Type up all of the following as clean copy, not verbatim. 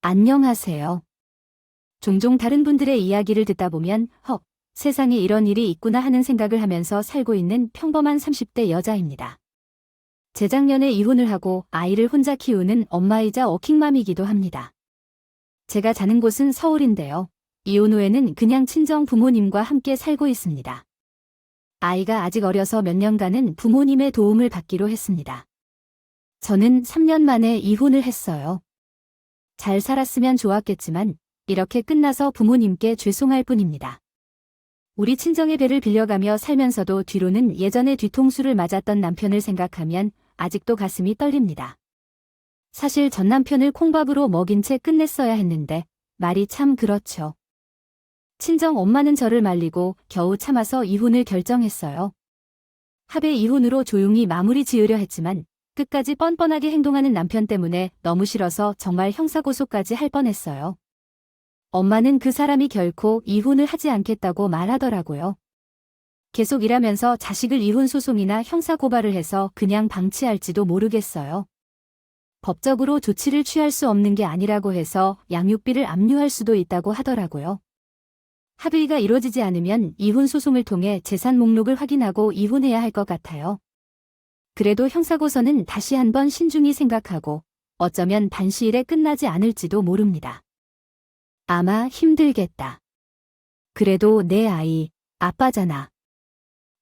안녕하세요. 종종 다른 분들의 이야기를 듣다 보면 세상에 이런 일이 있구나 하는 생각을 하면서 살고 있는 평범한 30대 여자입니다. 재작년에 이혼을 하고 아이를 혼자 키우는 엄마이자 워킹맘이기도 합니다. 제가 사는 곳은 서울인데요. 이혼 후에는 그냥 친정 부모님과 함께 살고 있습니다. 아이가 아직 어려서 몇 년간은 부모님의 도움을 받기로 했습니다. 저는 3년 만에 이혼을 했어요. 잘 살았으면 좋았겠지만 이렇게 끝나서 부모님께 죄송할 뿐입니다. 우리 친정의 배를 빌려가며 살면서도 뒤로는 예전에 뒤통수를 맞았던 남편을 생각하면 아직도 가슴이 떨립니다. 사실 전 남편을 콩밥으로 먹인 채 끝냈어야 했는데 말이 참 그렇죠. 친정 엄마는 저를 말리고 겨우 참아서 이혼을 결정했어요. 합의 이혼으로 조용히 마무리 지으려 했지만 끝까지 뻔뻔하게 행동하는 남편 때문에 너무 싫어서 정말 형사고소까지 할 뻔했어요. 엄마는 그 사람이 결코 이혼을 하지 않겠다고 말하더라고요. 계속 일하면서 자식을 이혼 소송이나 형사고발을 해서 그냥 방치할지도 모르겠어요. 법적으로 조치를 취할 수 없는 게 아니라고 해서 양육비를 압류할 수도 있다고 하더라고요. 합의가 이루어지지 않으면 이혼 소송을 통해 재산 목록을 확인하고 이혼해야 할 것 같아요. 그래도 형사고소는 다시 한번 신중히 생각하고 어쩌면 단시일에 끝나지 않을지도 모릅니다. 아마 힘들겠다. 그래도 내 아이, 아빠잖아.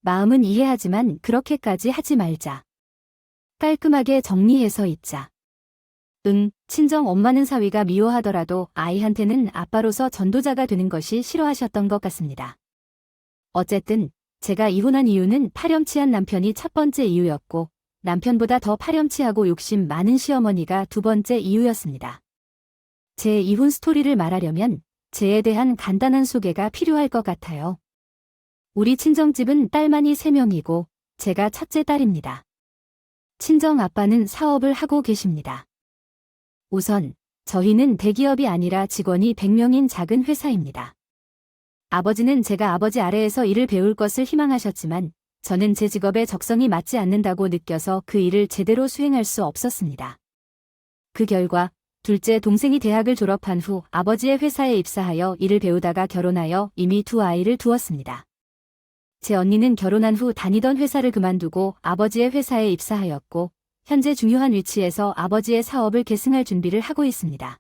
마음은 이해하지만 그렇게까지 하지 말자. 깔끔하게 정리해서 있자. 친정 엄마는 사위가 미워하더라도 아이한테는 아빠로서 전도자가 되는 것이 싫어하셨던 것 같습니다. 어쨌든 제가 이혼한 이유는 파렴치한 남편이 첫 번째 이유였고 남편보다 더 파렴치하고 욕심 많은 시어머니가 두 번째 이유였습니다. 제 이혼 스토리를 말하려면 제에 대한 간단한 소개가 필요할 것 같아요. 우리 친정집은 딸만이 3명이고 제가 첫째 딸입니다. 친정 아빠는 사업을 하고 계십니다. 우선 저희는 대기업이 아니라 직원이 100명인 작은 회사입니다. 아버지는 제가 아버지 아래에서 일을 배울 것을 희망하셨지만 저는 제 직업에 적성이 맞지 않는다고 느껴서 그 일을 제대로 수행할 수 없었습니다. 그 결과 둘째 동생이 대학을 졸업한 후 아버지의 회사에 입사하여 일을 배우다가 결혼하여 이미 2아이를 두었습니다. 제 언니는 결혼한 후 다니던 회사를 그만두고 아버지의 회사에 입사하였고 현재 중요한 위치에서 아버지의 사업을 계승할 준비를 하고 있습니다.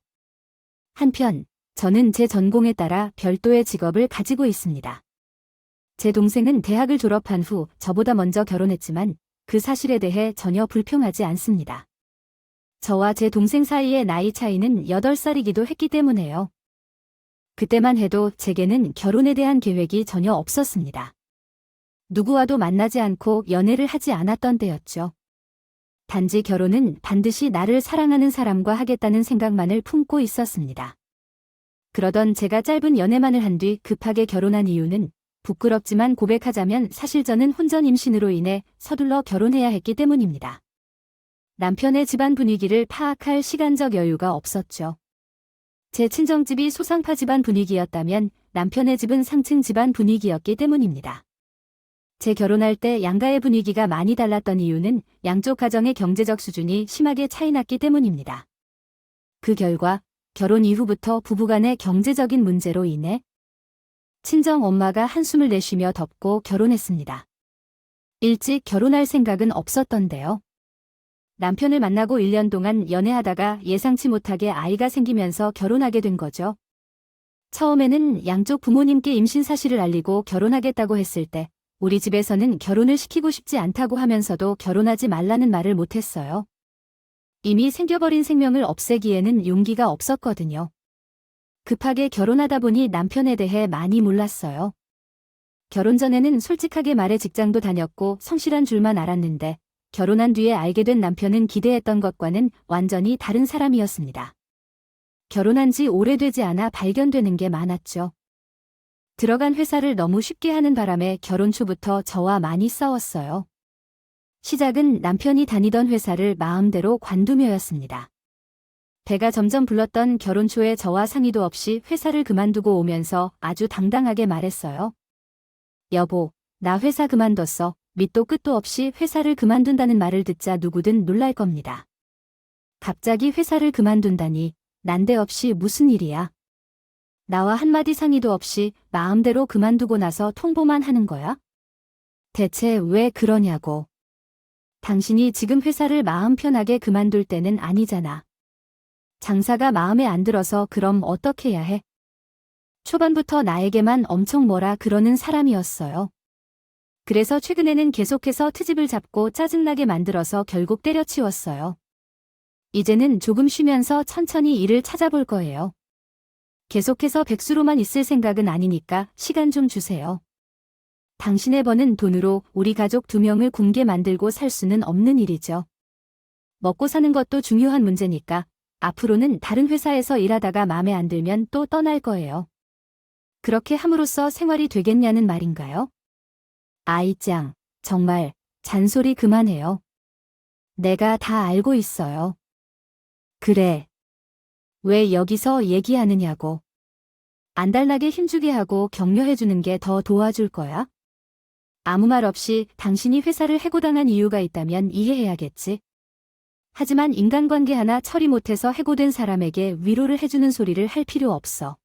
한편 저는 제 전공에 따라 별도의 직업을 가지고 있습니다. 제 동생은 대학을 졸업한 후 저보다 먼저 결혼했지만 그 사실에 대해 전혀 불평하지 않습니다. 저와 제 동생 사이의 나이 차이는 8살이기도 했기 때문에요. 그때만 해도 제게는 결혼에 대한 계획이 전혀 없었습니다. 누구와도 만나지 않고 연애를 하지 않았던 때였죠. 단지 결혼은 반드시 나를 사랑하는 사람과 하겠다는 생각만을 품고 있었습니다. 그러던 제가 짧은 연애만을 한 뒤 급하게 결혼한 이유는 부끄럽지만 고백하자면 사실 저는 혼전 임신으로 인해 서둘러 결혼해야 했기 때문입니다. 남편의 집안 분위기를 파악할 시간적 여유가 없었죠. 제 친정집이 소상파 집안 분위기였다면 남편의 집은 상층 집안 분위기였기 때문입니다. 제 결혼할 때 양가의 분위기가 많이 달랐던 이유는 양쪽 가정의 경제적 수준이 심하게 차이 났기 때문입니다. 그 결과 결혼 이후부터 부부간의 경제적인 문제로 인해 친정 엄마가 한숨을 내쉬며 덮고 결혼했습니다. 일찍 결혼할 생각은 없었던데요. 남편을 만나고 1년 동안 연애하다가 예상치 못하게 아이가 생기면서 결혼하게 된 거죠. 처음에는 양쪽 부모님께 임신 사실을 알리고 결혼하겠다고 했을 때 우리 집에서는 결혼을 시키고 싶지 않다고 하면서도 결혼하지 말라는 말을 못했어요. 이미 생겨버린 생명을 없애기에는 용기가 없었거든요. 급하게 결혼하다 보니 남편에 대해 많이 몰랐어요. 결혼 전에는 솔직하게 말해 직장도 다녔고 성실한 줄만 알았는데 결혼한 뒤에 알게 된 남편은 기대했던 것과는 완전히 다른 사람이었습니다. 결혼한 지 오래되지 않아 발견되는 게 많았죠. 들어간 회사를 너무 쉽게 하는 바람에 결혼 초부터 저와 많이 싸웠어요. 시작은 남편이 다니던 회사를 마음대로 관두며였습니다. 배가 점점 불렀던 결혼 초에 저와 상의도 없이 회사를 그만두고 오면서 아주 당당하게 말했어요. 여보, 나 회사 그만뒀어. 밑도 끝도 없이 회사를 그만둔다는 말을 듣자 누구든 놀랄 겁니다. 갑자기 회사를 그만둔다니 난데없이 무슨 일이야? 나와 한마디 상의도 없이 마음대로 그만두고 나서 통보만 하는 거야? 대체 왜 그러냐고. 당신이 지금 회사를 마음 편하게 그만둘 때는 아니잖아. 장사가 마음에 안 들어서 그럼 어떻게 해야 해? 초반부터 나에게만 엄청 뭐라 그러는 사람이었어요. 그래서 최근에는 계속해서 트집을 잡고 짜증나게 만들어서 결국 때려치웠어요. 이제는 조금 쉬면서 천천히 일을 찾아볼 거예요. 계속해서 백수로만 있을 생각은 아니니까 시간 좀 주세요. 당신의 버는 돈으로 우리 가족 2명을 굶게 만들고 살 수는 없는 일이죠. 먹고 사는 것도 중요한 문제니까 앞으로는 다른 회사에서 일하다가 마음에 안 들면 또 떠날 거예요. 그렇게 함으로써 생활이 되겠냐는 말인가요? 아이짱, 정말 잔소리 그만해요. 내가 다 알고 있어요. 그래. 왜 여기서 얘기하느냐고. 안달나게 힘주게 하고 격려해주는 게 더 도와줄 거야? 아무 말 없이 당신이 회사를 해고당한 이유가 있다면 이해해야겠지. 하지만 인간관계 하나 처리 못해서 해고된 사람에게 위로를 해주는 소리를 할 필요 없어.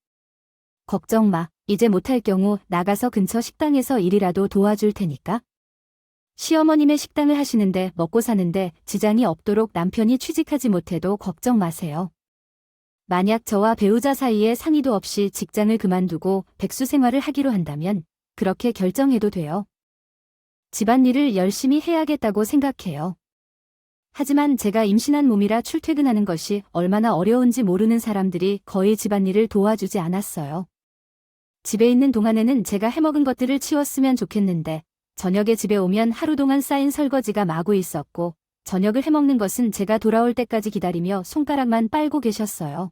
걱정 마. 이제 못할 경우 나가서 근처 식당에서 일이라도 도와줄 테니까. 시어머님의 식당을 하시는데 먹고 사는데 지장이 없도록 남편이 취직하지 못해도 걱정 마세요. 만약 저와 배우자 사이에 상의도 없이 직장을 그만두고 백수 생활을 하기로 한다면 그렇게 결정해도 돼요. 집안일을 열심히 해야겠다고 생각해요. 하지만 제가 임신한 몸이라 출퇴근하는 것이 얼마나 어려운지 모르는 사람들이 거의 집안일을 도와주지 않았어요. 집에 있는 동안에는 제가 해먹은 것들을 치웠으면 좋겠는데 저녁에 집에 오면 하루 동안 쌓인 설거지가 마구 있었고 저녁을 해먹는 것은 제가 돌아올 때까지 기다리며 손가락만 빨고 계셨어요.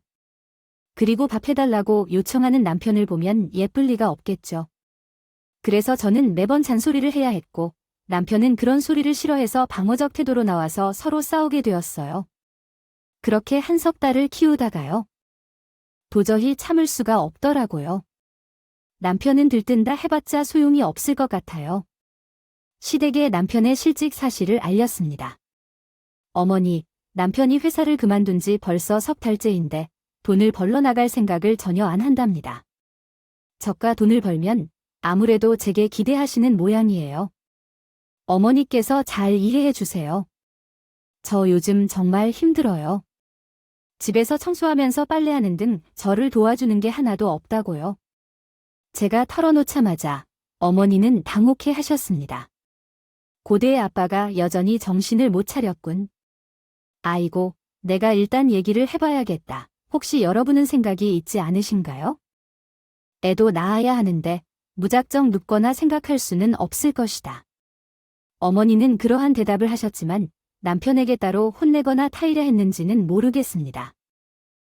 그리고 밥 해달라고 요청하는 남편을 보면 예쁠 리가 없겠죠. 그래서 저는 매번 잔소리를 해야 했고 남편은 그런 소리를 싫어해서 방어적 태도로 나와서 서로 싸우게 되었어요. 그렇게 한 석 달을 키우다가요. 도저히 참을 수가 없더라고요. 남편은 들뜬다 해봤자 소용이 없을 것 같아요. 시댁에 남편의 실직 사실을 알렸습니다. 어머니, 남편이 회사를 그만둔 지 벌써 석 달째인데 돈을 벌러 나갈 생각을 전혀 안 한답니다. 저가 돈을 벌면 아무래도 제게 기대하시는 모양이에요. 어머니께서 잘 이해해 주세요. 저 요즘 정말 힘들어요. 집에서 청소하면서 빨래하는 등 저를 도와주는 게 하나도 없다고요. 제가 털어놓자마자 어머니는 당혹해 하셨습니다. 고대의 아빠가 여전히 정신을 못 차렸군. 아이고, 내가 일단 얘기를 해봐야겠다. 혹시 여러분은 생각이 있지 않으신가요? 애도 낳아야 하는데 무작정 눕거나 생각할 수는 없을 것이다. 어머니는 그러한 대답을 하셨지만 남편에게 따로 혼내거나 타이려 했는지는 모르겠습니다.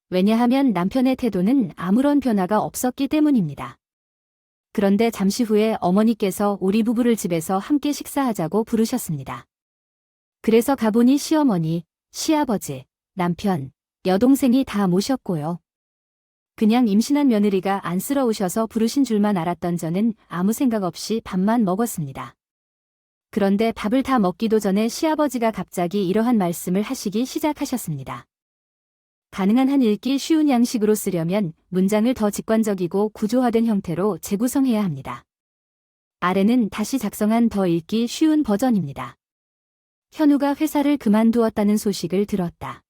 왜냐하면 남편의 태도는 아무런 변화가 없었기 때문입니다. 그런데 잠시 후에 어머니께서 우리 부부를 집에서 함께 식사하자고 부르셨습니다. 그래서 가보니 시어머니, 시아버지, 남편, 여동생이 다 모셨고요. 그냥 임신한 며느리가 안쓰러우셔서 부르신 줄만 알았던 저는 아무 생각 없이 밥만 먹었습니다. 그런데 밥을 다 먹기도 전에 시아버지가 갑자기 이러한 말씀을 하시기 시작하셨습니다. 가능한 한 읽기 쉬운 양식으로 쓰려면 문장을 더 직관적이고 구조화된 형태로 재구성해야 합니다. 아래는 다시 작성한 더 읽기 쉬운 버전입니다. 현우가 회사를 그만두었다는 소식을 들었다.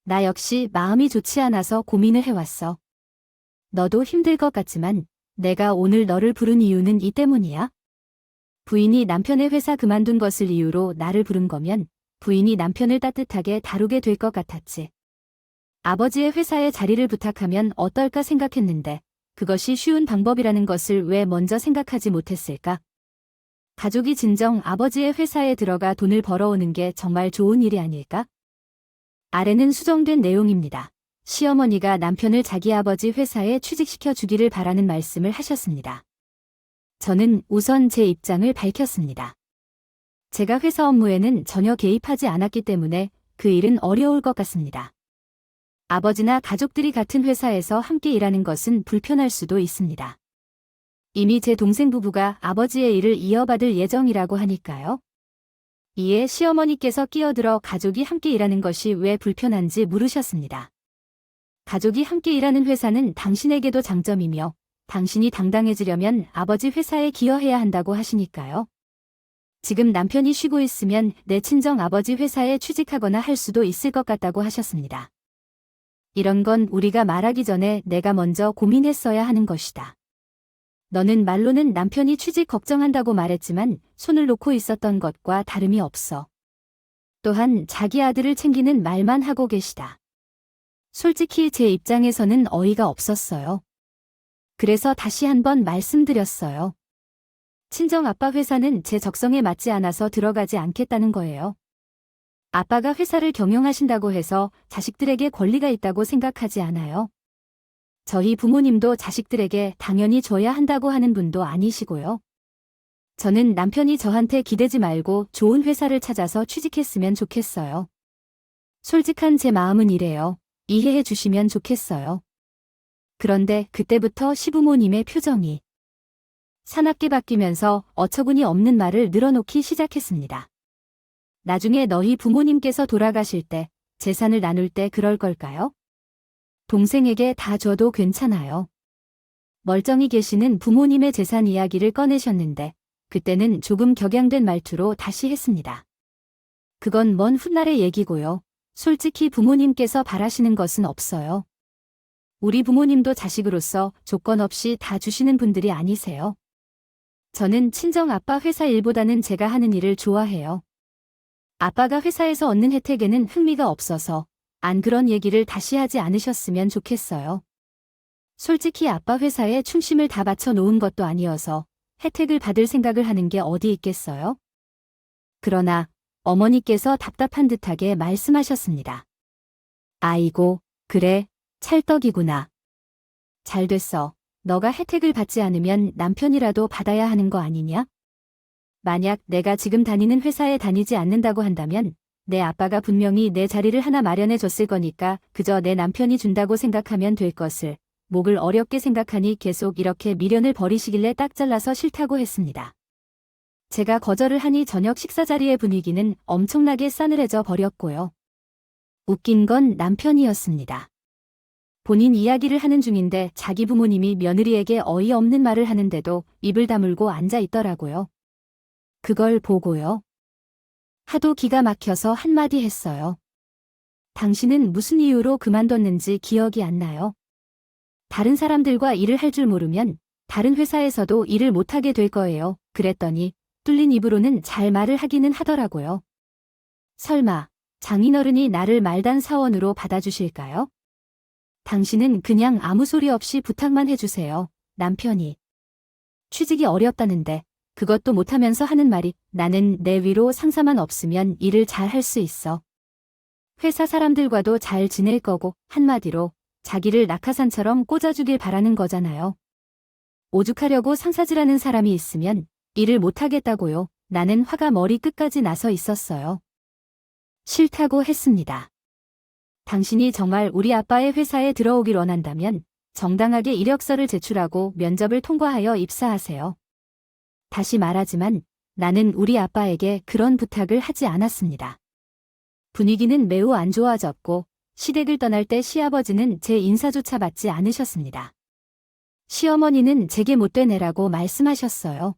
나 역시 마음이 좋지 않아서 고민을 해왔어. 너도 힘들 것 같지만 내가 오늘 너를 부른 이유는 이 때문이야. 부인이 남편의 회사 그만둔 것을 이유로 나를 부른 거면 부인이 남편을 따뜻하게 다루게 될 것 같았지. 아버지의 회사에 자리를 부탁하면 어떨까 생각했는데 그것이 쉬운 방법이라는 것을 왜 먼저 생각하지 못했을까? 가족이 진정 아버지의 회사에 들어가 돈을 벌어오는 게 정말 좋은 일이 아닐까? 아래는 수정된 내용입니다. 시어머니가 남편을 자기 아버지 회사에 취직시켜 주기를 바라는 말씀을 하셨습니다. 저는 우선 제 입장을 밝혔습니다. 제가 회사 업무에는 전혀 개입하지 않았기 때문에 그 일은 어려울 것 같습니다. 아버지나 가족들이 같은 회사에서 함께 일하는 것은 불편할 수도 있습니다. 이미 제 동생 부부가 아버지의 일을 이어받을 예정이라고 하니까요. 이에 시어머니께서 끼어들어 가족이 함께 일하는 것이 왜 불편한지 물으셨습니다. 가족이 함께 일하는 회사는 당신에게도 장점이며 당신이 당당해지려면 아버지 회사에 기여해야 한다고 하시니까요. 지금 남편이 쉬고 있으면 내 친정 아버지 회사에 취직하거나 할 수도 있을 것 같다고 하셨습니다. 이런 건 우리가 말하기 전에 내가 먼저 고민했어야 하는 것이다. 너는 말로는 남편이 취직 걱정한다고 말했지만 손을 놓고 있었던 것과 다름이 없어. 또한 자기 아들을 챙기는 말만 하고 계시다. 솔직히 제 입장에서는 어이가 없었어요. 그래서 다시 한번 말씀드렸어요. 친정 아빠 회사는 제 적성에 맞지 않아서 들어가지 않겠다는 거예요. 아빠가 회사를 경영하신다고 해서 자식들에게 권리가 있다고 생각하지 않아요. 저희 부모님도 자식들에게 당연히 줘야 한다고 하는 분도 아니시고요. 저는 남편이 저한테 기대지 말고 좋은 회사를 찾아서 취직했으면 좋겠어요. 솔직한 제 마음은 이래요. 이해해 주시면 좋겠어요. 그런데 그때부터 시부모님의 표정이 사납게 바뀌면서 어처구니 없는 말을 늘어놓기 시작했습니다. 나중에 너희 부모님께서 돌아가실 때 재산을 나눌 때 그럴 걸까요? 동생에게 다 줘도 괜찮아요. 멀쩡히 계시는 부모님의 재산 이야기를 꺼내셨는데 그때는 조금 격양된 말투로 다시 했습니다. 그건 먼 훗날의 얘기고요. 솔직히 부모님께서 바라시는 것은 없어요. 우리 부모님도 자식으로서 조건 없이 다 주시는 분들이 아니세요. 저는 친정 아빠 회사 일보다는 제가 하는 일을 좋아해요. 아빠가 회사에서 얻는 혜택에는 흥미가 없어서 안 그런 얘기를 다시 하지 않으셨으면 좋겠어요. 솔직히 아빠 회사에 충심을 다 바쳐 놓은 것도 아니어서 혜택을 받을 생각을 하는 게 어디 있겠어요? 그러나 어머니께서 답답한 듯하게 말씀하셨습니다. 아이고, 그래, 찰떡이구나. 잘 됐어. 너가 혜택을 받지 않으면 남편이라도 받아야 하는 거 아니냐? 만약 내가 지금 다니는 회사에 다니지 않는다고 한다면 내 아빠가 분명히 내 자리를 하나 마련해 줬을 거니까 그저 내 남편이 준다고 생각하면 될 것을 목을 어렵게 생각하니 계속 이렇게 미련을 버리시길래 딱 잘라서 싫다고 했습니다. 제가 거절을 하니 저녁 식사 자리의 분위기는 엄청나게 싸늘해져 버렸고요. 웃긴 건 남편이었습니다. 본인 이야기를 하는 중인데 자기 부모님이 며느리에게 어이없는 말을 하는데도 입을 다물고 앉아 있더라고요. 그걸 보고요. 하도 기가 막혀서 한마디 했어요. 당신은 무슨 이유로 그만뒀는지 기억이 안 나요? 다른 사람들과 일을 할 줄 모르면 다른 회사에서도 일을 못하게 될 거예요. 그랬더니 뚫린 입으로는 잘 말을 하기는 하더라고요. 설마 장인어른이 나를 말단 사원으로 받아주실까요? 당신은 그냥 아무 소리 없이 부탁만 해주세요. 남편이 취직이 어렵다는데 그것도 못하면서 하는 말이 나는 내 위로 상사만 없으면 일을 잘 할 수 있어. 회사 사람들과도 잘 지낼 거고 한마디로 자기를 낙하산처럼 꽂아주길 바라는 거잖아요. 오죽하려고 상사질하는 사람이 있으면 일을 못하겠다고요. 나는 화가 머리 끝까지 나서 있었어요. 싫다고 했습니다. 당신이 정말 우리 아빠의 회사에 들어오길 원한다면 정당하게 이력서를 제출하고 면접을 통과하여 입사하세요. 다시 말하지만 나는 우리 아빠에게 그런 부탁을 하지 않았습니다. 분위기는 매우 안 좋아졌고 시댁을 떠날 때 시아버지는 제 인사조차 받지 않으셨습니다. 시어머니는 제게 못된 애라고 말씀하셨어요.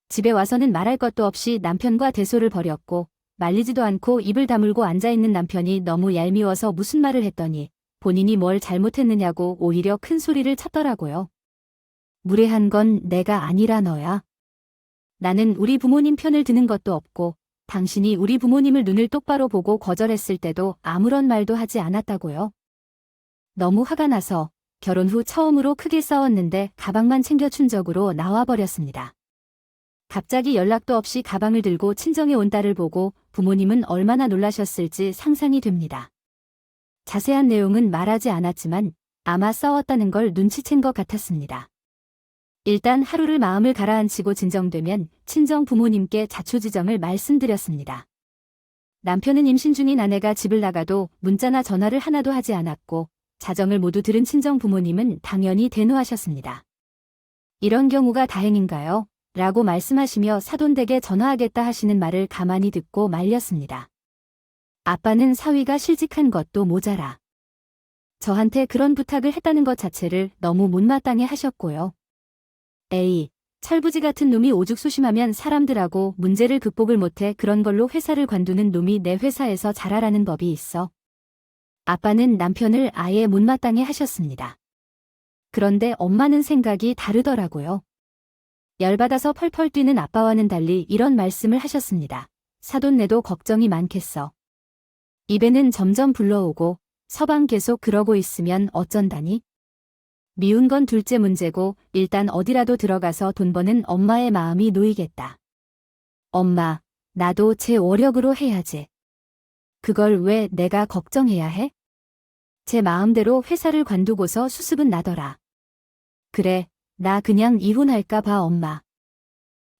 집에 와서는 말할 것도 없이 남편과 대소를 벌였고 말리지도 않고 입을 다물고 앉아있는 남편이 너무 얄미워서 무슨 말을 했더니 본인이 뭘 잘못했느냐고 오히려 큰 소리를 쳤더라고요. 무례한 건 내가 아니라 너야. 나는 우리 부모님 편을 드는 것도 없고 당신이 우리 부모님을 눈을 똑바로 보고 거절했을 때도 아무런 말도 하지 않았다고요. 너무 화가 나서 결혼 후 처음으로 크게 싸웠는데 가방만 챙겨준 적으로 나와버렸습니다. 갑자기 연락도 없이 가방을 들고 친정에 온 딸을 보고 부모님은 얼마나 놀라셨을지 상상이 됩니다. 자세한 내용은 말하지 않았지만 아마 싸웠다는 걸 눈치챈 것 같았습니다. 일단 하루를 마음을 가라앉히고 진정되면 친정 부모님께 자초지정을 말씀드렸습니다. 남편은 임신 중인 아내가 집을 나가도 문자나 전화를 하나도 하지 않았고 자정을 모두 들은 친정 부모님은 당연히 대노하셨습니다. 이런 경우가 다행인가요? 라고 말씀하시며 사돈댁에 전화하겠다 하시는 말을 가만히 듣고 말렸습니다. 아빠는 사위가 실직한 것도 모자라 저한테 그런 부탁을 했다는 것 자체를 너무 못마땅해 하셨고요. 에이, 철부지 같은 놈이 오죽 소심하면 사람들하고 문제를 극복을 못해 그런 걸로 회사를 관두는 놈이 내 회사에서 자라라는 법이 있어. 아빠는 남편을 아예 못마땅해 하셨습니다. 그런데 엄마는 생각이 다르더라고요. 열받아서 펄펄 뛰는 아빠와는 달리 이런 말씀을 하셨습니다. 사돈네도 걱정이 많겠어. 입에는 점점 불러오고 서방 계속 그러고 있으면 어쩐다니? 미운 건 둘째 문제고 일단 어디라도 들어가서 돈 버는 엄마의 마음이 놓이겠다. 엄마, 나도 제 월력으로 해야지. 그걸 왜 내가 걱정해야 해? 제 마음대로 회사를 관두고서 수습은 나더라. 그래, 나 그냥 이혼할까 봐 엄마.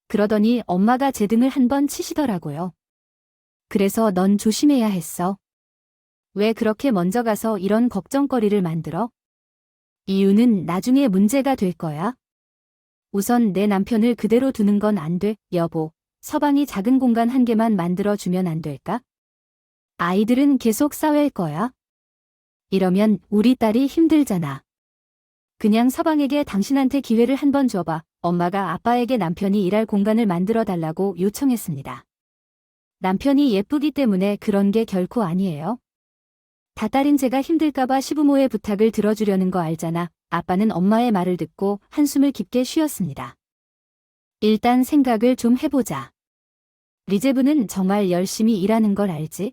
그러더니 엄마가 제 등을 한 번 치시더라고요. 그래서 넌 조심해야 했어. 왜 그렇게 먼저 가서 이런 걱정거리를 만들어? 이유는 나중에 문제가 될 거야. 우선 내 남편을 그대로 두는 건 안 돼, 여보. 서방이 작은 공간 한 개만 만들어주면 안 될까? 아이들은 계속 싸울 거야. 이러면 우리 딸이 힘들잖아. 그냥 서방에게 당신한테 기회를 한 번 줘봐. 엄마가 아빠에게 남편이 일할 공간을 만들어 달라고 요청했습니다. 남편이 예쁘기 때문에 그런 게 결코 아니에요. 다딸인 제가 힘들까봐 시부모의 부탁을 들어주려는 거 알잖아. 아빠는 엄마의 말을 듣고 한숨을 깊게 쉬었습니다. 일단 생각을 좀 해보자. 리제부는 정말 열심히 일하는 걸 알지?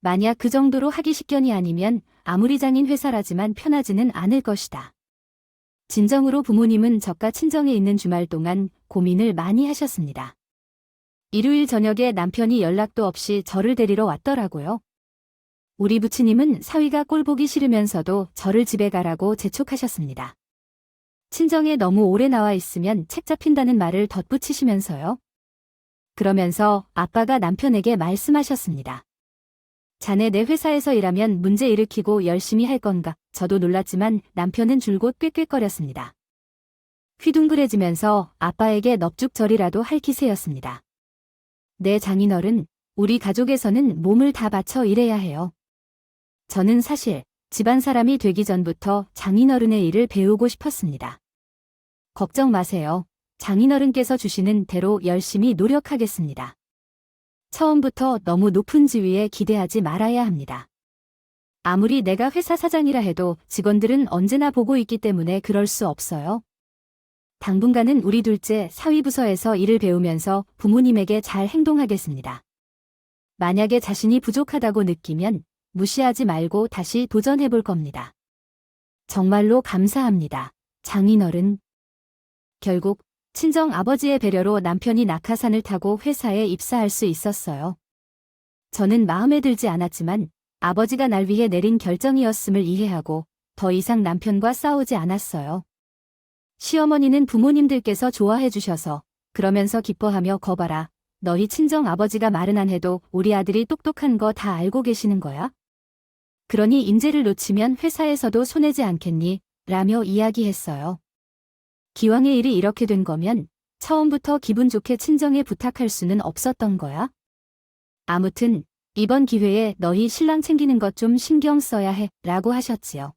만약 그 정도로 하기 식견이 아니면 아무리 장인 회사라지만 편하지는 않을 것이다. 진정으로 부모님은 저가 친정에 있는 주말 동안 고민을 많이 하셨습니다. 일요일 저녁에 남편이 연락도 없이 저를 데리러 왔더라고요. 우리 부친님은 사위가 꼴보기 싫으면서도 저를 집에 가라고 재촉하셨습니다. 친정에 너무 오래 나와 있으면 책 잡힌다는 말을 덧붙이시면서요. 그러면서 아빠가 남편에게 말씀하셨습니다. 자네 내 회사에서 일하면 문제 일으키고 열심히 할 건가? 저도 놀랐지만 남편은 줄곧 꾀꾀거렸습니다. 휘둥그레지면서 아빠에게 넙죽절이라도 할 기세였습니다. 네 장인어른, 우리 가족에서는 몸을 다 바쳐 일해야 해요. 저는 사실 집안 사람이 되기 전부터 장인어른의 일을 배우고 싶었습니다. 걱정 마세요. 장인어른께서 주시는 대로 열심히 노력하겠습니다. 처음부터 너무 높은 지위에 기대하지 말아야 합니다. 아무리 내가 회사 사장이라 해도 직원들은 언제나 보고 있기 때문에 그럴 수 없어요. 당분간은 우리 둘째 사위부서에서 일을 배우면서 부모님에게 잘 행동하겠습니다. 만약에 자신이 부족하다고 느끼면 무시하지 말고 다시 도전해볼 겁니다. 정말로 감사합니다. 장인어른. 결국 친정 아버지의 배려로 남편이 낙하산을 타고 회사에 입사할 수 있었어요. 저는 마음에 들지 않았지만 아버지가 날 위해 내린 결정이었음을 이해하고 더 이상 남편과 싸우지 않았어요. 시어머니는 부모님들께서 좋아해 주셔서 그러면서 기뻐하며 거봐라. 너희 친정 아버지가 말은 안 해도 우리 아들이 똑똑한 거 다 알고 계시는 거야? 그러니 인재를 놓치면 회사에서도 손해지 않겠니? 라며 이야기했어요. 기왕의 일이 이렇게 된 거면 처음부터 기분 좋게 친정에 부탁할 수는 없었던 거야. 아무튼 이번 기회에 너희 신랑 챙기는 것 좀 신경 써야 해 라고 하셨지요.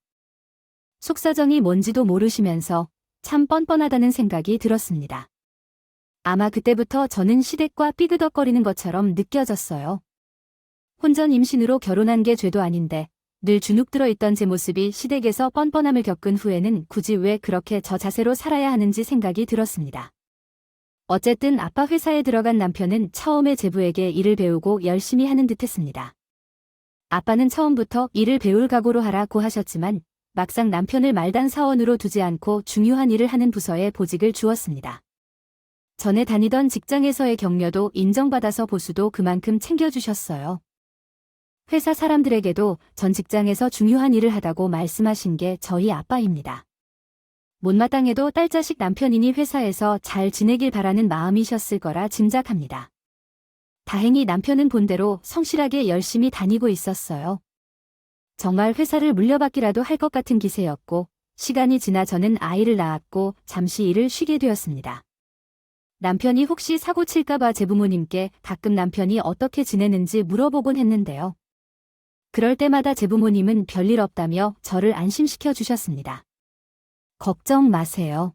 속사정이 뭔지도 모르시면서 참 뻔뻔하다는 생각이 들었습니다. 아마 그때부터 저는 시댁과 삐그덕거리는 것처럼 느껴졌어요. 혼전 임신으로 결혼한 게 죄도 아닌데 늘 주눅 들어있던 제 모습이 시댁에서 뻔뻔함을 겪은 후에는 굳이 왜 그렇게 저 자세로 살아야 하는지 생각이 들었습니다. 어쨌든 아빠 회사에 들어간 남편은 처음에 제부에게 일을 배우고 열심히 하는 듯 했습니다. 아빠는 처음부터 일을 배울 각오로 하라고 하셨지만 막상 남편을 말단 사원으로 두지 않고 중요한 일을 하는 부서에 보직을 주었습니다. 전에 다니던 직장에서의 격려도 인정받아서 보수도 그만큼 챙겨주셨어요. 회사 사람들에게도 전 직장에서 중요한 일을 하다고 말씀하신 게 저희 아빠입니다. 못마땅해도 딸자식 남편이니 회사에서 잘 지내길 바라는 마음이셨을 거라 짐작합니다. 다행히 남편은 본대로 성실하게 열심히 다니고 있었어요. 정말 회사를 물려받기라도 할 것 같은 기세였고 시간이 지나 저는 아이를 낳았고 잠시 일을 쉬게 되었습니다. 남편이 혹시 사고 칠까봐 제 부모님께 가끔 남편이 어떻게 지내는지 물어보곤 했는데요. 그럴 때마다 제 부모님은 별일 없다며 저를 안심시켜 주셨습니다. 걱정 마세요.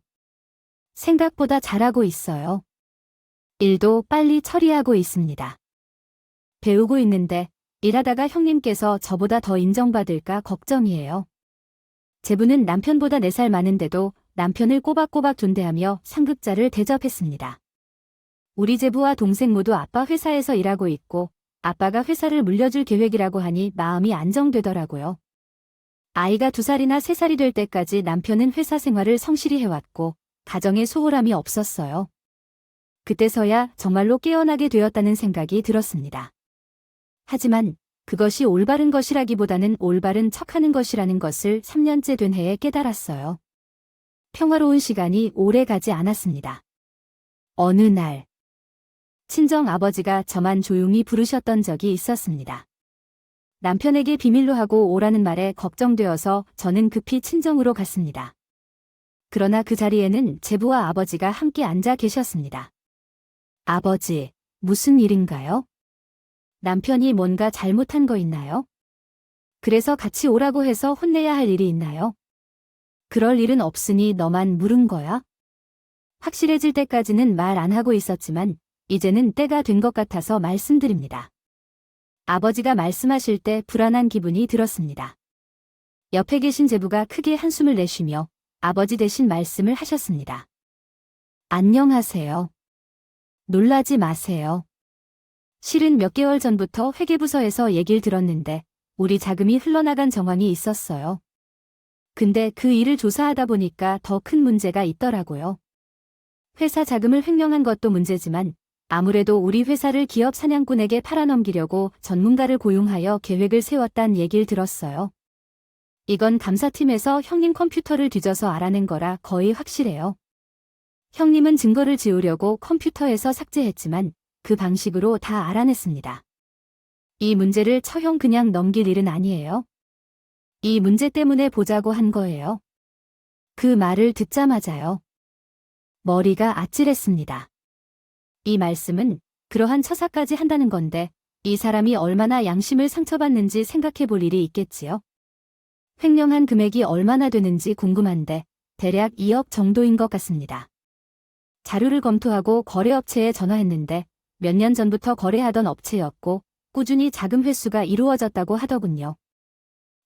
생각보다 잘하고 있어요. 일도 빨리 처리하고 있습니다. 배우고 있는데 일하다가 형님께서 저보다 더 인정받을까 걱정이에요. 제부는 남편보다 4살 많은데도 남편을 꼬박꼬박 존대하며 상급자를 대접했습니다. 우리 제부와 동생 모두 아빠 회사에서 일하고 있고 아빠가 회사를 물려줄 계획이라고 하니 마음이 안정되더라고요. 아이가 2살이나 3살이 될 때까지 남편은 회사 생활을 성실히 해왔고 가정에 소홀함이 없었어요. 그때서야 정말로 깨어나게 되었다는 생각이 들었습니다. 하지만 그것이 올바른 것이라기보다는 올바른 척하는 것이라는 것을 3년째 된 해에 깨달았어요. 평화로운 시간이 오래 가지 않았습니다. 어느 날 친정 아버지가 저만 조용히 부르셨던 적이 있었습니다. 남편에게 비밀로 하고 오라는 말에 걱정되어서 저는 급히 친정으로 갔습니다. 그러나 그 자리에는 제부와 아버지가 함께 앉아 계셨습니다. 아버지, 무슨 일인가요? 남편이 뭔가 잘못한 거 있나요? 그래서 같이 오라고 해서 혼내야 할 일이 있나요? 그럴 일은 없으니 너만 물은 거야? 확실해질 때까지는 말 안 하고 있었지만 이제는 때가 된 것 같아서 말씀드립니다. 아버지가 말씀하실 때 불안한 기분이 들었습니다. 옆에 계신 제부가 크게 한숨을 내쉬며 아버지 대신 말씀을 하셨습니다. 안녕하세요. 놀라지 마세요. 실은 몇 개월 전부터 회계부서에서 얘기를 들었는데 우리 자금이 흘러나간 정황이 있었어요. 근데 그 일을 조사하다 보니까 더 큰 문제가 있더라고요. 회사 자금을 횡령한 것도 문제지만 아무래도 우리 회사를 기업 사냥꾼에게 팔아넘기려고 전문가를 고용하여 계획을 세웠단 얘기를 들었어요. 이건 감사팀에서 형님 컴퓨터를 뒤져서 알아낸 거라 거의 확실해요. 형님은 증거를 지우려고 컴퓨터에서 삭제했지만 그 방식으로 다 알아냈습니다. 이 문제를 처형 그냥 넘길 일은 아니에요. 이 문제 때문에 보자고 한 거예요. 그 말을 듣자마자요. 머리가 아찔했습니다. 이 말씀은 그러한 처사까지 한다는 건데 이 사람이 얼마나 양심을 상처받는지 생각해 볼 일이 있겠지요. 횡령한 금액이 얼마나 되는지 궁금한데 대략 2억 정도인 것 같습니다. 자료를 검토하고 거래업체에 전화했는데 몇 년 전부터 거래하던 업체였고 꾸준히 자금 회수가 이루어졌다고 하더군요.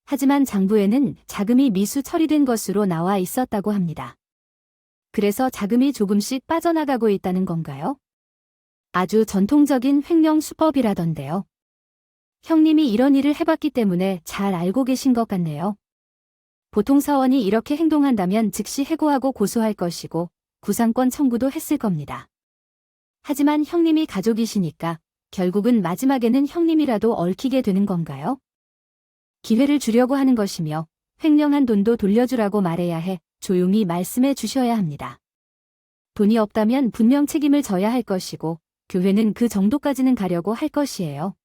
하지만 장부에는 자금이 미수 처리된 것으로 나와 있었다고 합니다. 그래서 자금이 조금씩 빠져나가고 있다는 건가요? 아주 전통적인 횡령 수법이라던데요. 형님이 이런 일을 해봤기 때문에 잘 알고 계신 것 같네요. 보통 사원이 이렇게 행동한다면 즉시 해고하고 고소할 것이고 구상권 청구도 했을 겁니다. 하지만 형님이 가족이시니까 결국은 마지막에는 형님이라도 얽히게 되는 건가요? 기회를 주려고 하는 것이며 횡령한 돈도 돌려주라고 말해야 해 조용히 말씀해 주셔야 합니다. 돈이 없다면 분명 책임을 져야 할 것이고 교회는 그 정도까지는 가려고 할 것이에요.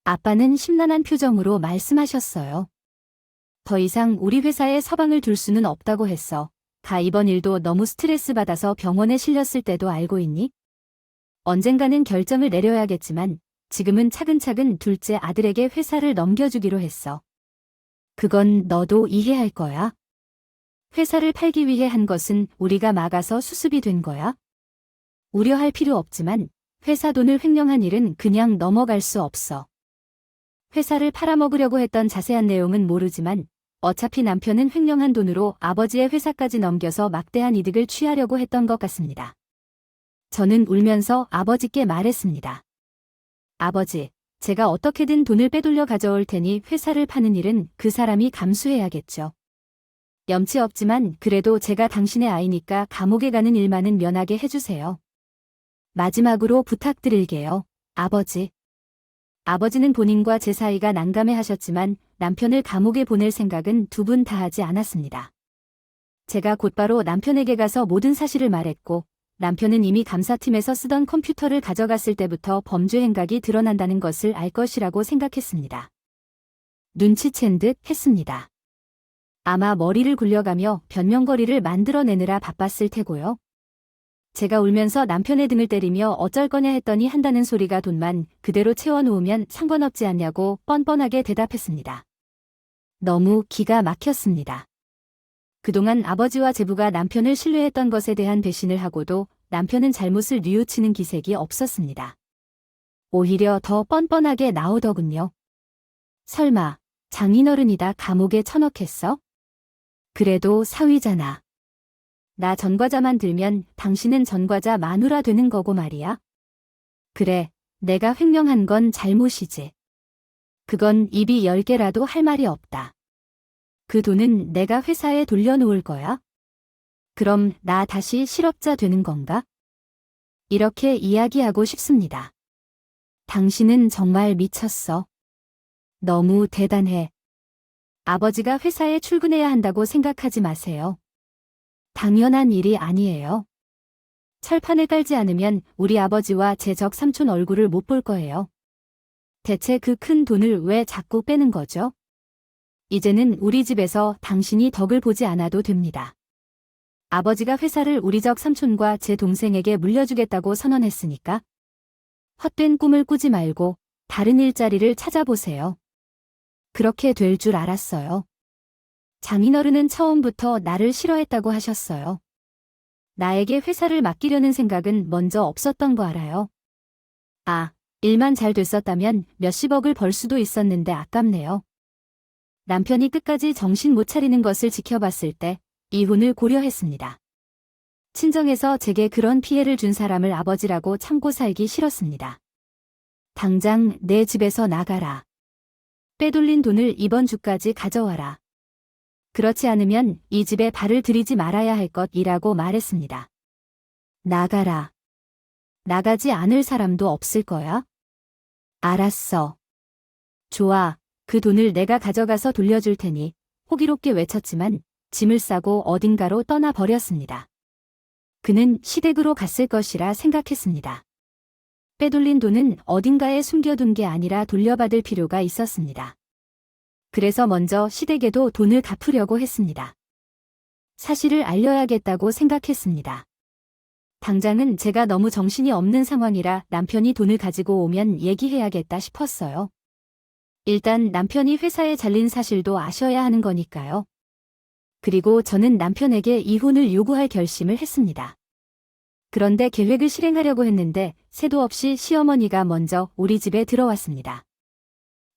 아빠는 심란한 표정으로 말씀하셨어요. 더 이상 우리 회사에 서방을 둘 수는 없다고 했어. 다 이번 일도 너무 스트레스 받아서 병원에 실렸을 때도 알고 있니? 언젠가는 결정을 내려야겠지만 지금은 차근차근 둘째 아들에게 회사를 넘겨주기로 했어. 그건 너도 이해할 거야. 회사를 팔기 위해 한 것은 우리가 막아서 수습이 된 거야. 우려할 필요 없지만 회사 돈을 횡령한 일은 그냥 넘어갈 수 없어. 회사를 팔아먹으려고 했던 자세한 내용은 모르지만 어차피 남편은 횡령한 돈으로 아버지의 회사까지 넘겨서 막대한 이득을 취하려고 했던 것 같습니다. 저는 울면서 아버지께 말했습니다. 아버지, 제가 어떻게든 돈을 빼돌려 가져올 테니 회사를 파는 일은 그 사람이 감수해야겠죠. 염치 없지만 그래도 제가 당신의 아이니까 감옥에 가는 일만은 면하게 해주세요. 마지막으로 부탁드릴게요, 아버지. 아버지는 본인과 제 사이가 난감해하셨지만 남편을 감옥에 보낼 생각은 두 분 다 하지 않았습니다. 제가 곧바로 남편에게 가서 모든 사실을 말했고 남편은 이미 감사팀에서 쓰던 컴퓨터를 가져갔을 때부터 범죄 행각이 드러난다는 것을 알 것이라고 생각했습니다. 눈치챈 듯 했습니다. 아마 머리를 굴려가며 변명거리를 만들어내느라 바빴을 테고요. 제가 울면서 남편의 등을 때리며 어쩔 거냐 했더니 한다는 소리가 돈만 그대로 채워놓으면 상관없지 않냐고 뻔뻔하게 대답했습니다. 너무 기가 막혔습니다. 그동안 아버지와 제부가 남편을 신뢰했던 것에 대한 배신을 하고도 남편은 잘못을 뉘우치는 기색이 없었습니다. 오히려 더 뻔뻔하게 나오더군요. 설마 장인어른이다 감옥에 쳐넣겠어? 그래도 사위잖아. 나 전과자만 들면 당신은 전과자 마누라 되는 거고 말이야. 그래, 내가 횡령한 건 잘못이지. 그건 입이 10개라도 할 말이 없다. 그 돈은 내가 회사에 돌려놓을 거야? 그럼 나 다시 실업자 되는 건가? 이렇게 이야기하고 싶습니다. 당신은 정말 미쳤어. 너무 대단해. 아버지가 회사에 출근해야 한다고 생각하지 마세요. 당연한 일이 아니에요. 철판을 깔지 않으면 우리 아버지와 제 적 삼촌 얼굴을 못 볼 거예요. 대체 그 큰 돈을 왜 자꾸 빼는 거죠? 이제는 우리 집에서 당신이 덕을 보지 않아도 됩니다. 아버지가 회사를 우리 적 삼촌과 제 동생에게 물려주겠다고 선언했으니까 헛된 꿈을 꾸지 말고 다른 일자리를 찾아보세요. 그렇게 될 줄 알았어요. 장인어른은 처음부터 나를 싫어했다고 하셨어요. 나에게 회사를 맡기려는 생각은 먼저 없었던 거 알아요. 아, 일만 잘 됐었다면 몇십억을 벌 수도 있었는데 아깝네요. 남편이 끝까지 정신 못 차리는 것을 지켜봤을 때 이혼을 고려했습니다. 친정에서 제게 그런 피해를 준 사람을 아버지라고 참고 살기 싫었습니다. 당장 내 집에서 나가라. 빼돌린 돈을 이번 주까지 가져와라. 그렇지 않으면 이 집에 발을 들이지 말아야 할 것이라고 말했습니다. 나가라. 나가지 않을 사람도 없을 거야? 알았어. 좋아. 그 돈을 내가 가져가서 돌려줄 테니 호기롭게 외쳤지만 짐을 싸고 어딘가로 떠나버렸습니다. 그는 시댁으로 갔을 것이라 생각했습니다. 빼돌린 돈은 어딘가에 숨겨둔 게 아니라 돌려받을 필요가 있었습니다. 그래서 먼저 시댁에도 돈을 갚으려고 했습니다. 사실을 알려야겠다고 생각했습니다. 당장은 제가 너무 정신이 없는 상황이라 남편이 돈을 가지고 오면 얘기해야겠다 싶었어요. 일단 남편이 회사에 잘린 사실도 아셔야 하는 거니까요. 그리고 저는 남편에게 이혼을 요구할 결심을 했습니다. 그런데 계획을 실행하려고 했는데 새도 없이 시어머니가 먼저 우리 집에 들어왔습니다.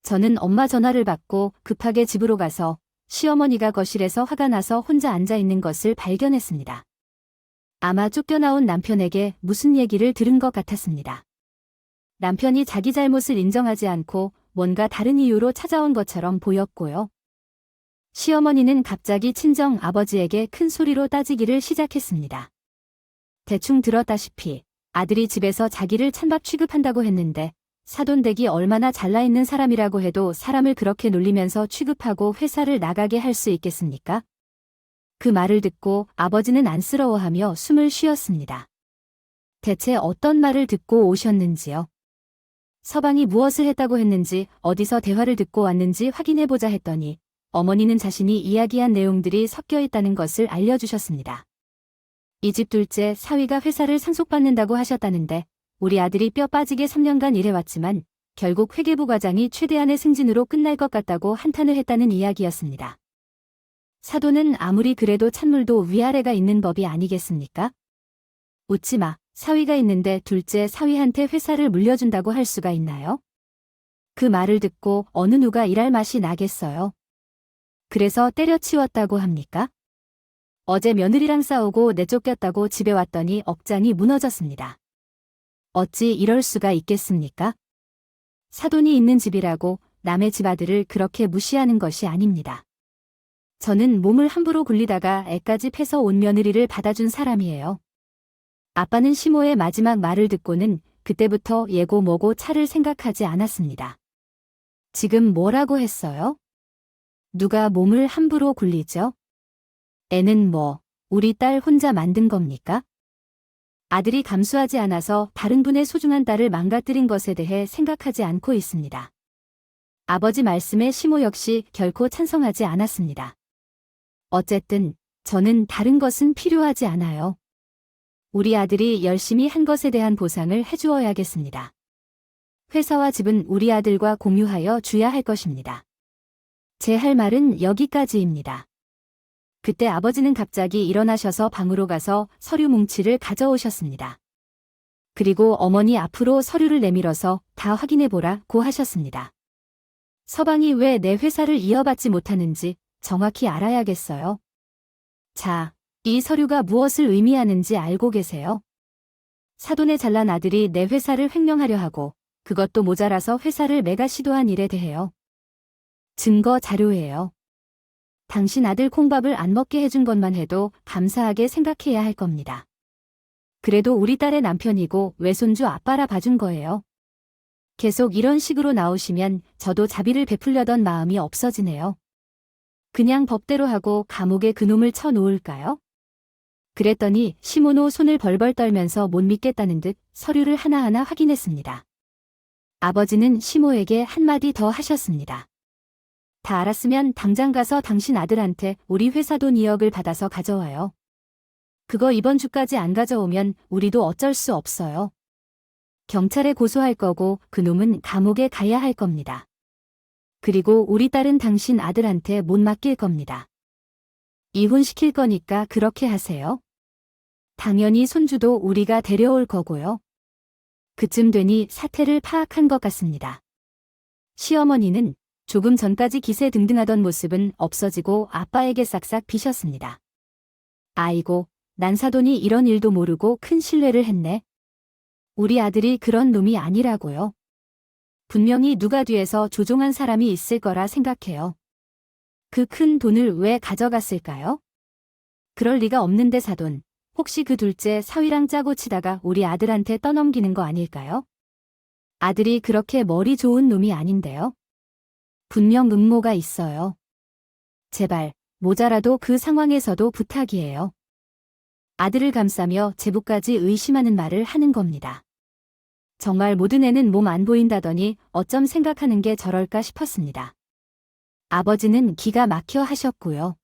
저는 엄마 전화를 받고 급하게 집으로 가서 시어머니가 거실에서 화가 나서 혼자 앉아 있는 것을 발견했습니다. 아마 쫓겨나온 남편에게 무슨 얘기를 들은 것 같았습니다. 남편이 자기 잘못을 인정하지 않고 뭔가 다른 이유로 찾아온 것처럼 보였고요. 시어머니는 갑자기 친정 아버지에게 큰 소리로 따지기를 시작했습니다. 대충 들었다시피 아들이 집에서 자기를 찬밥 취급한다고 했는데 사돈댁이 얼마나 잘나있는 사람이라고 해도 사람을 그렇게 놀리면서 취급하고 회사를 나가게 할 수 있겠습니까? 그 말을 듣고 아버지는 안쓰러워하며 숨을 쉬었습니다. 대체 어떤 말을 듣고 오셨는지요? 서방이 무엇을 했다고 했는지 어디서 대화를 듣고 왔는지 확인해보자 했더니 어머니는 자신이 이야기한 내용들이 섞여 있다는 것을 알려주셨습니다. 이 집 둘째 사위가 회사를 상속받는다고 하셨다는데 우리 아들이 뼈 빠지게 3년간 일해왔지만 결국 회계부 과장이 최대한의 승진으로 끝날 것 같다고 한탄을 했다는 이야기였습니다. 사돈은 아무리 그래도 찬물도 위아래가 있는 법이 아니겠습니까? 웃지 마. 사위가 있는데 둘째 사위한테 회사를 물려준다고 할 수가 있나요? 그 말을 듣고 어느 누가 일할 맛이 나겠어요. 그래서 때려치웠다고 합니까? 어제 며느리랑 싸우고 내쫓겼다고 집에 왔더니 억장이 무너졌습니다. 어찌 이럴 수가 있겠습니까? 사돈이 있는 집이라고 남의 집 아들을 그렇게 무시하는 것이 아닙니다. 저는 몸을 함부로 굴리다가 애까지 패서 온 며느리를 받아준 사람이에요. 아빠는 시모의 마지막 말을 듣고는 그때부터 예고 뭐고 차를 생각하지 않았습니다. 지금 뭐라고 했어요? 누가 몸을 함부로 굴리죠? 애는 뭐, 우리 딸 혼자 만든 겁니까? 아들이 감수하지 않아서 다른 분의 소중한 딸을 망가뜨린 것에 대해 생각하지 않고 있습니다. 아버지 말씀에 시모 역시 결코 찬성하지 않았습니다. 어쨌든 저는 다른 것은 필요하지 않아요. 우리 아들이 열심히 한 것에 대한 보상을 해주어야겠습니다. 회사와 집은 우리 아들과 공유하여 줘야 할 것입니다. 제 할 말은 여기까지입니다. 그때 아버지는 갑자기 일어나셔서 방으로 가서 서류 뭉치를 가져오셨습니다. 그리고 어머니 앞으로 서류를 내밀어서 다 확인해보라고 하셨습니다. 서방이 왜 내 회사를 이어받지 못하는지 정확히 알아야겠어요. 자, 이 서류가 무엇을 의미하는지 알고 계세요? 사돈의 잘난 아들이 내 회사를 횡령하려 하고 그것도 모자라서 회사를 매가 시도한 일에 대해요. 증거 자료예요. 당신 아들 콩밥을 안 먹게 해준 것만 해도 감사하게 생각해야 할 겁니다. 그래도 우리 딸의 남편이고 외손주 아빠라 봐준 거예요. 계속 이런 식으로 나오시면 저도 자비를 베풀려던 마음이 없어지네요. 그냥 법대로 하고 감옥에 그놈을 쳐놓을까요? 그랬더니 시모노 손을 벌벌 떨면서 못 믿겠다는 듯 서류를 하나하나 확인했습니다. 아버지는 시모에게 한마디 더 하셨습니다. 다 알았으면 당장 가서 당신 아들한테 우리 회사 돈 2억을 받아서 가져와요. 그거 이번 주까지 안 가져오면 우리도 어쩔 수 없어요. 경찰에 고소할 거고 그놈은 감옥에 가야 할 겁니다. 그리고 우리 딸은 당신 아들한테 못 맡길 겁니다. 이혼시킬 거니까 그렇게 하세요. 당연히 손주도 우리가 데려올 거고요. 그쯤 되니 사태를 파악한 것 같습니다. 시어머니는 조금 전까지 기세등등하던 모습은 없어지고 아빠에게 싹싹 비셨습니다. 아이고, 난 사돈이 이런 일도 모르고 큰 실례를 했네. 우리 아들이 그런 놈이 아니라고요. 분명히 누가 뒤에서 조종한 사람이 있을 거라 생각해요. 그 큰 돈을 왜 가져갔을까요? 그럴 리가 없는데 사돈, 혹시 그 둘째 사위랑 짜고 치다가 우리 아들한테 떠넘기는 거 아닐까요? 아들이 그렇게 머리 좋은 놈이 아닌데요. 분명 음모가 있어요. 제발, 모자라도 그 상황에서도 부탁이에요. 아들을 감싸며 제부까지 의심하는 말을 하는 겁니다. 정말 모든 애는 몸 안 보인다더니 어쩜 생각하는 게 저럴까 싶었습니다. 아버지는 기가 막혀 하셨고요.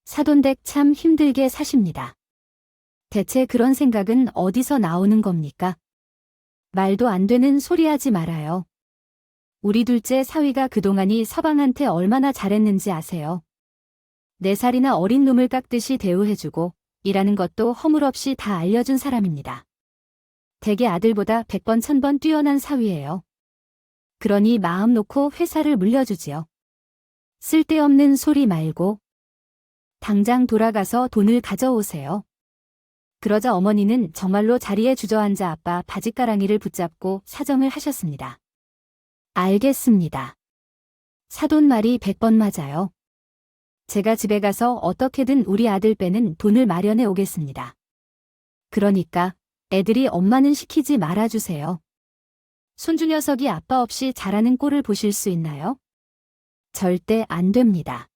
사돈댁 참 힘들게 사십니다. 대체 그런 생각은 어디서 나오는 겁니까? 말도 안 되는 소리 하지 말아요. 우리 둘째 사위가 그동안이 서방한테 얼마나 잘했는지 아세요? 4살이나 어린 놈을 깎듯이 대우해주고 일하는 것도 허물없이 다 알려준 사람입니다. 대개 아들보다 100번 1000번 뛰어난 사위예요. 그러니 마음 놓고 회사를 물려주지요. 쓸데없는 소리 말고 당장 돌아가서 돈을 가져오세요. 그러자 어머니는 정말로 자리에 주저앉아 아빠 바짓가랑이를 붙잡고 사정을 하셨습니다. 알겠습니다. 사돈 말이 100번 맞아요. 제가 집에 가서 어떻게든 우리 아들 빼는 돈을 마련해 오겠습니다. 그러니까 애들이 엄마는 시키지 말아주세요. 손주 녀석이 아빠 없이 자라는 꼴을 보실 수 있나요? 절대 안 됩니다.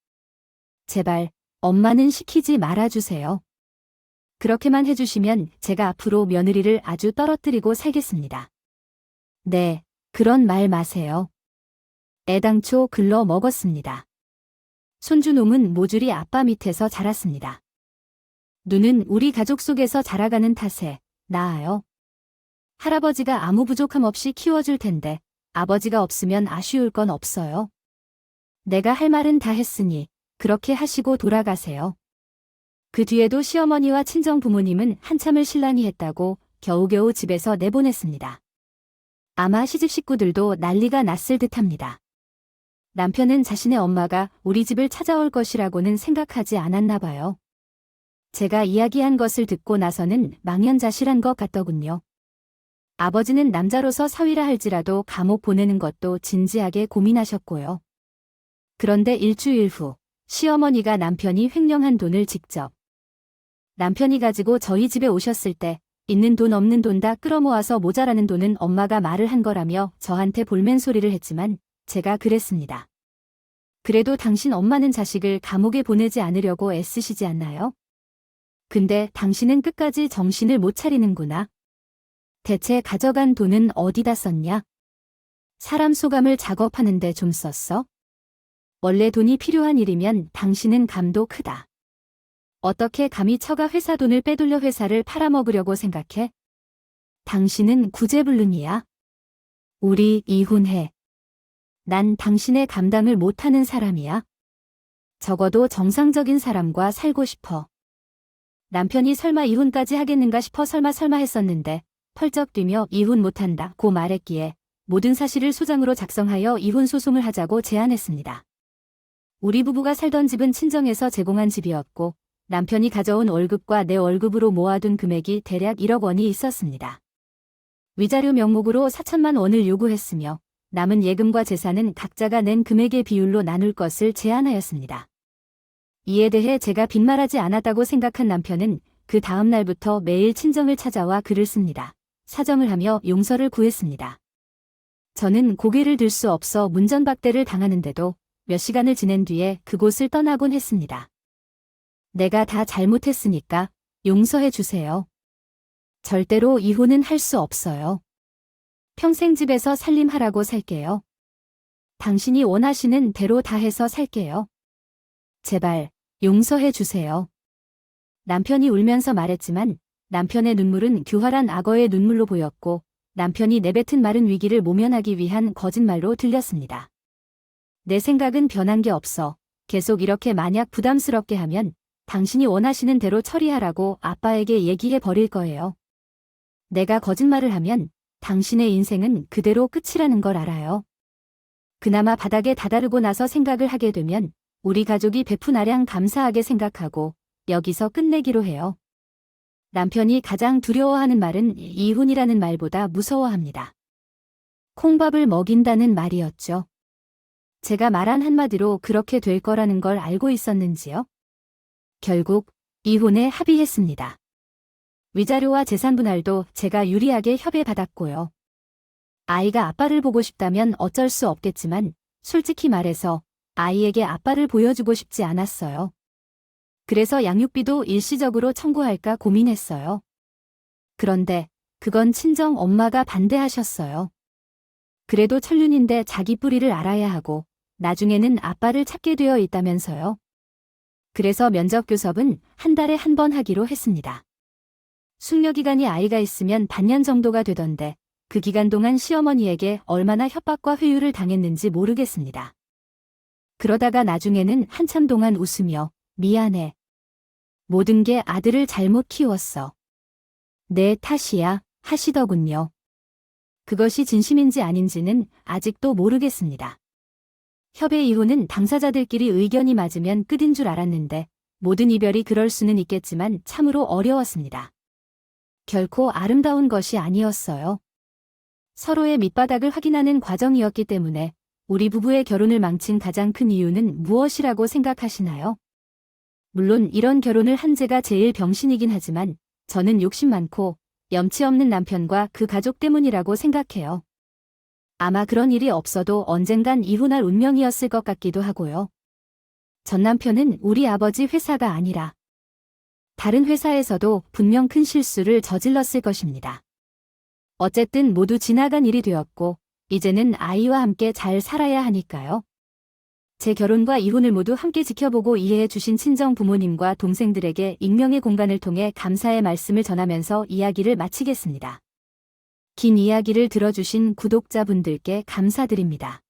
제발 엄마는 시키지 말아주세요. 그렇게만 해주시면 제가 앞으로 며느리를 아주 떨어뜨리고 살겠습니다. 네, 그런 말 마세요. 애당초 글러 먹었습니다. 손주놈은 모조리 아빠 밑에서 자랐습니다. 눈은 우리 가족 속에서 자라가는 탓에 나아요. 할아버지가 아무 부족함 없이 키워줄 텐데 아버지가 없으면 아쉬울 건 없어요. 내가 할 말은 다 했으니 그렇게 하시고 돌아가세요. 그 뒤에도 시어머니와 친정 부모님은 한참을 실랑이 했다고 겨우겨우 집에서 내보냈습니다. 아마 시집 식구들도 난리가 났을 듯합니다. 남편은 자신의 엄마가 우리 집을 찾아올 것이라고는 생각하지 않았나 봐요. 제가 이야기한 것을 듣고 나서는 망연자실한 것 같더군요. 아버지는 남자로서 사위라 할지라도 감옥 보내는 것도 진지하게 고민하셨고요. 그런데 일주일 후 시어머니가 남편이 횡령한 돈을 직접 남편이 가지고 저희 집에 오셨을 때 있는 돈 없는 돈 다 끌어모아서 모자라는 돈은 엄마가 말을 한 거라며 저한테 볼멘 소리를 했지만 제가 그랬습니다. 그래도 당신 엄마는 자식을 감옥에 보내지 않으려고 애쓰시지 않나요? 근데 당신은 끝까지 정신을 못 차리는구나. 대체 가져간 돈은 어디다 썼냐? 사람 소감을 작업하는데 좀 썼어? 원래 돈이 필요한 일이면 당신은 감도 크다. 어떻게 감히 처가 회사 돈을 빼돌려 회사를 팔아먹으려고 생각해? 당신은 구제불능이야. 우리 이혼해. 난 당신의 감당을 못하는 사람이야. 적어도 정상적인 사람과 살고 싶어. 남편이 설마 이혼까지 하겠는가 싶어 설마 했었는데 펄쩍 뛰며 이혼 못한다고 말했기에 모든 사실을 소장으로 작성하여 이혼 소송을 하자고 제안했습니다. 우리 부부가 살던 집은 친정에서 제공한 집이었고 남편이 가져온 월급과 내 월급으로 모아둔 금액이 대략 1억 원이 있었습니다. 위자료 명목으로 4천만 원을 요구했으며 남은 예금과 재산은 각자가 낸 금액의 비율로 나눌 것을 제안하였습니다. 이에 대해 제가 빈말하지 않았다고 생각한 남편은 그 다음 날부터 매일 친정을 찾아와 글을 씁니다. 사정을 하며 용서를 구했습니다. 저는 고개를 들 수 없어 문전박대를 당하는데도 몇 시간을 지낸 뒤에 그곳을 떠나곤 했습니다. 내가 다 잘못했으니까 용서해 주세요. 절대로 이혼은 할 수 없어요. 평생 집에서 살림하라고 살게요. 당신이 원하시는 대로 다 해서 살게요. 제발 용서해 주세요. 남편이 울면서 말했지만 남편의 눈물은 교활한 악어의 눈물로 보였고 남편이 내뱉은 말은 위기를 모면하기 위한 거짓말로 들렸습니다. 내 생각은 변한 게 없어. 계속 이렇게 만약 부담스럽게 하면 당신이 원하시는 대로 처리하라고 아빠에게 얘기해 버릴 거예요. 내가 거짓말을 하면 당신의 인생은 그대로 끝이라는 걸 알아요. 그나마 바닥에 다다르고 나서 생각을 하게 되면 우리 가족이 베푼 아량 감사하게 생각하고 여기서 끝내기로 해요. 남편이 가장 두려워하는 말은 이혼이라는 말보다 무서워합니다. 콩밥을 먹인다는 말이었죠. 제가 말한 한마디로 그렇게 될 거라는 걸 알고 있었는지요? 결국 이혼에 합의했습니다. 위자료와 재산 분할도 제가 유리하게 협의받았고요. 아이가 아빠를 보고 싶다면 어쩔 수 없겠지만 솔직히 말해서 아이에게 아빠를 보여주고 싶지 않았어요. 그래서 양육비도 일시적으로 청구할까 고민했어요. 그런데 그건 친정 엄마가 반대하셨어요. 그래도 천륜인데 자기 뿌리를 알아야 하고 나중에는 아빠를 찾게 되어 있다면서요. 그래서 면접 교섭은 한 달에 한 번 하기로 했습니다. 숙려기간이 아이가 있으면 반년 정도가 되던데 그 기간 동안 시어머니에게 얼마나 협박과 회유를 당했는지 모르겠습니다. 그러다가 나중에는 한참 동안 웃으며 미안해. 모든 게 아들을 잘못 키웠어. 내 탓이야 하시더군요. 그것이 진심인지 아닌지는 아직도 모르겠습니다. 협의 이혼은 당사자들끼리 의견이 맞으면 끝인 줄 알았는데 모든 이별이 그럴 수는 있겠지만 참으로 어려웠습니다. 결코 아름다운 것이 아니었어요. 서로의 밑바닥을 확인하는 과정이었기 때문에 우리 부부의 결혼을 망친 가장 큰 이유는 무엇이라고 생각하시나요? 물론 이런 결혼을 한 제가 제일 병신이긴 하지만 저는 욕심 많고 염치 없는 남편과 그 가족 때문이라고 생각해요. 아마 그런 일이 없어도 언젠간 이혼할 운명이었을 것 같기도 하고요. 전 남편은 우리 아버지 회사가 아니라 다른 회사에서도 분명 큰 실수를 저질렀을 것입니다. 어쨌든 모두 지나간 일이 되었고 이제는 아이와 함께 잘 살아야 하니까요. 제 결혼과 이혼을 모두 함께 지켜보고 이해해 주신 친정 부모님과 동생들에게 익명의 공간을 통해 감사의 말씀을 전하면서 이야기를 마치겠습니다. 긴 이야기를 들어주신 구독자분들께 감사드립니다.